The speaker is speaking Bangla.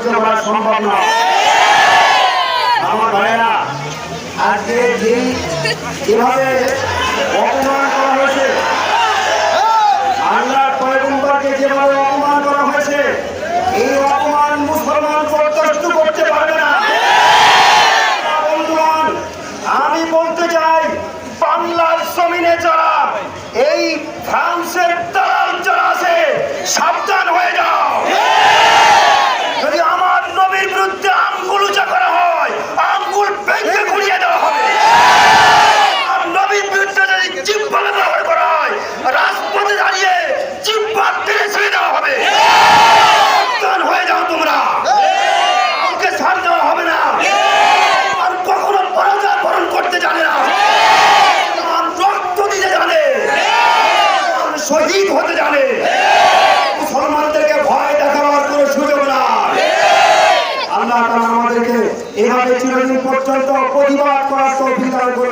বলা সম্ভব নয়। আমার ভাইয়েরা, আজকে যেভাবে অপমান করা হয়েছে, আল্লাহর পয়গম্বরকে যেভাবে অপমান করা হয়েছে, এই অপমান মুসলমান বরদাস্ত করতে পারবে না। বন্ধুগণ, আমি বলতে চাই, বাংলার জমিনে যারা এই ফ্রান্সের দালাল যারা আছে, সাবধান হয়ে যাও। যদি আমার নবীর বিরুদ্ধে আঙ্গুল উঁচা করা হয়, আঙ্গুল ভেঙে ঘুরিয়ে দেওয়া হবে। আর নবীর বিরুদ্ধে যদি জিহ্বা ব্যবহার করা হয়, রাজপথে দাঁড়িয়ে জিহ্বা টেনে ছেড়ে দেওয়া হবে। সাবধান হয়ে যাও তোমরা, ওকে ছাড় দেওয়া হবে না। আর কখনো পরাজয় বরণ করতে জানে না, রক্ত দিতে জানে, শহীদ হতে জানে। মুসলমানদেরকে ভয় দেখাবার কোনো সুযোগ নাই। আল্লাহ তাআলা আমাদেরকে এভাবে চিরদিন পর্যন্ত প্রতিবাদ করার তৌফিক দান করুন।